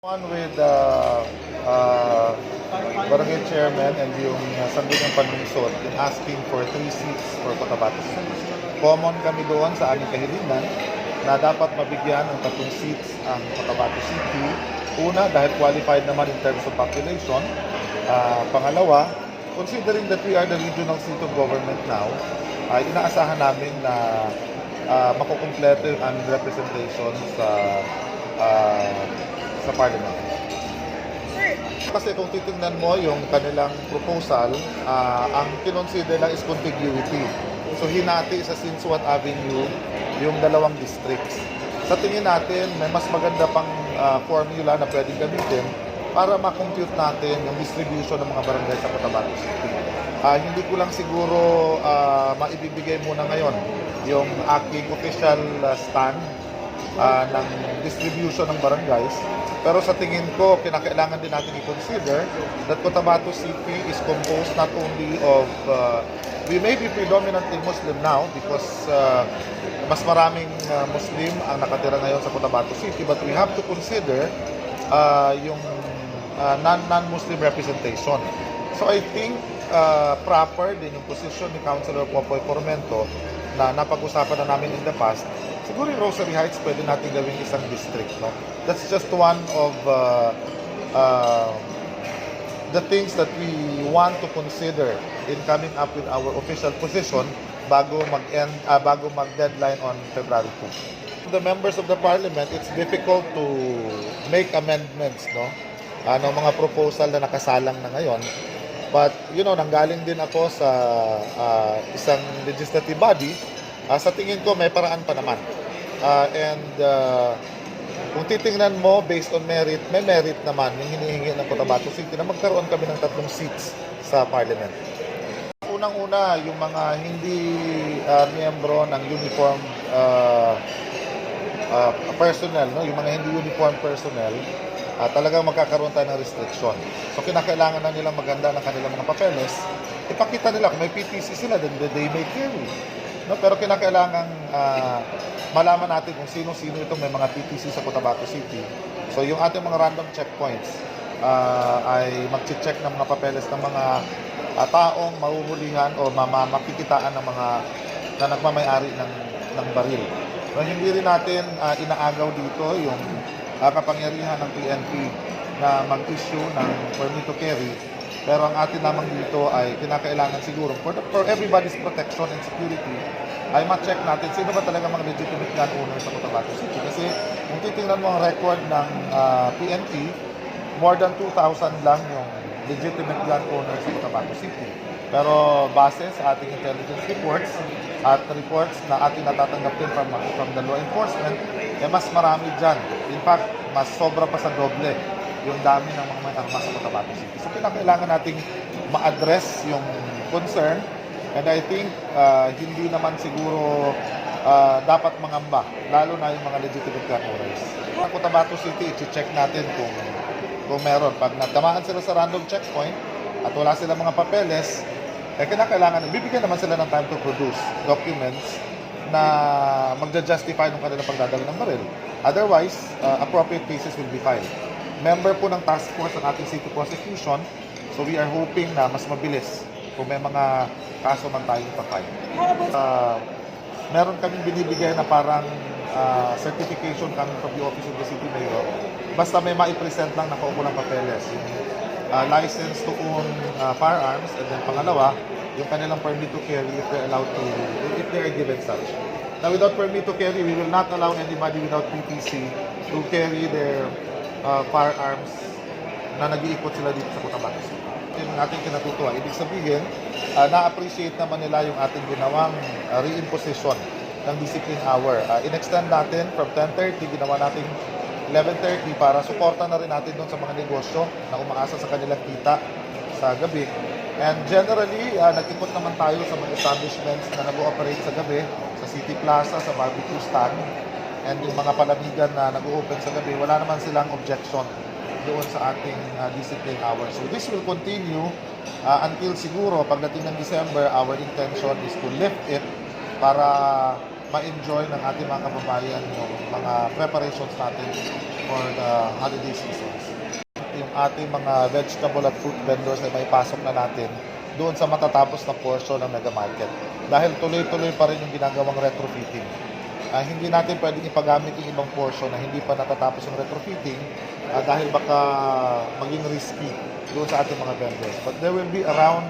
One with barangay chairman and yung sangguniang panlungsod in asking for 3 seats for Cotabato City. Common kami doon sa aming kahilingan na dapat mabigyan ng 3 seats ang Cotabato City. Una, dahil qualified naman in terms of population. Pangalawa, considering that we are the regional seat of government now, inaasahan namin na makukumpleto ang representation sa parliament. Kasi kung titingnan mo yung kanilang proposal, ang kinonsider lang is contiguity. So hinati sa Sinsuat Avenue yung dalawang districts. Sa tingin natin, may mas maganda pang formula na pwedeng gamitin para makompute natin yung distribution ng mga barangay sa Cotabato City. Hindi ko lang siguro maibibigay muna ngayon yung aking official stand ng distribution ng barangays. Pero sa tingin ko, kinakailangan din natin i-consider that Cotabato City is composed not only of, we may be predominantly Muslim now because mas maraming Muslim ang nakatira ngayon sa Cotabato City, but we have to consider yung non-Muslim representation. So I think proper din yung position ni Councilor Popoy Formento na napag-usapan na namin in the past. Siguro yung Rosary Heights pwede natin gawing isang district, no? That's just one of the things that we want to consider in coming up with our official position bago mag-deadline on February 2. The members of the parliament, it's difficult to make amendments, no? Mga proposal na nakasalang na ngayon. But, nanggaling din ako sa isang legislative body. Sa tingin ko, may paraan pa naman. Kung titingnan mo, based on merit, may merit naman yung hinihingi ng Cotabato City na magkaroon kami ng 3 seats sa parliament. Unang-una, yung mga hindi miyembro ng uniform personnel, no? Yung mga hindi uniform personnel, talagang magkakaroon tayo ng restriction. So, kinakailangan na nilang maganda ng kanilang mga papeles. Ipakita nila kung may PTC sila, then they may carry. No? Pero kinakailangan malaman natin kung sino-sino itong may mga PTC sa Cotabato City. So, yung ating mga random checkpoints ay mag-check ng mga papeles ng mga taong mahuhulihan o makikitaan ng mga na nagmamayari ng baril. So, hindi rin natin inaagaw dito yung kapangyarihan ng PNP na mag-issue ng permit to carry. Pero ang atin lamang dito ay kinakailangan siguro for everybody's protection and security ay ma-check natin sino ba talaga mga legitimate gun owners sa Cotabato City. Kasi kung titingnan mo ang record ng PNP, more than 2,000 lang yung legitimate gun owners sa Cotabato City. Pero base sa ating intelligence reports at reports na ating natatanggap din from the law enforcement, mas marami dyan. In fact, mas sobra pa sa doble yung dami ng mga may armas sa Cotabato City. So, kailangan nating ma-address yung concern, and I think hindi naman siguro dapat mangamba, lalo na yung mga legitimate gun owners. Sa Cotabato City, i-check natin kung meron. Pag natamaan sila sa random checkpoint at wala sila mga papeles, kinakailangan, bibigyan naman sila ng time to produce documents na magja-justify ng kanilang pagdadala ng baril. Otherwise, appropriate cases will be filed. Member po ng task force ng ating city prosecution, so we are hoping na mas mabilis kung may mga kaso man tayo ipapile. Meron kaming binibigay na parang certification coming from the office of the city mayor. Basta may maipresent lang nakaukulang papeles. License to own firearms, and then pangalawa, yung kanilang permit to carry if they are given such. Now, without permit to carry, we will not allow anybody without PTC to carry their firearms na nag-iikot sila dito sa Cotabato City. Yung ating kinatutuwa, ibig sabihin, na-appreciate naman nila yung ating ginawang reimposition ng discipline hour. In-extend natin from 10:30, ginawa natin 11:30 para suporta na rin natin doon sa mga negosyo na umaasa sa kanilang kita sa gabi. And generally, nag-ikot naman tayo sa mga establishments na nag-ooperate sa gabi, sa City Plaza, sa barbecue stand, and yung mga palamigan na nag-open sa gabi, wala naman silang objection doon sa ating discipline hour. So this will continue until siguro pagdating ng December, our intention is to lift it para ma-enjoy ng ating mga kababayan yung mga preparations natin for the holiday seasons. Yung ating mga vegetable at fruit vendors ay may pasok na natin doon sa matatapos na portion ng Mega Market. Dahil tuloy-tuloy pa rin yung ginagawang retrofitting. Hindi natin pwedeng ipagamit yung ibang portion na hindi pa natatapos yung retrofitting dahil baka maging risky doon sa ating mga vendors. But there will be around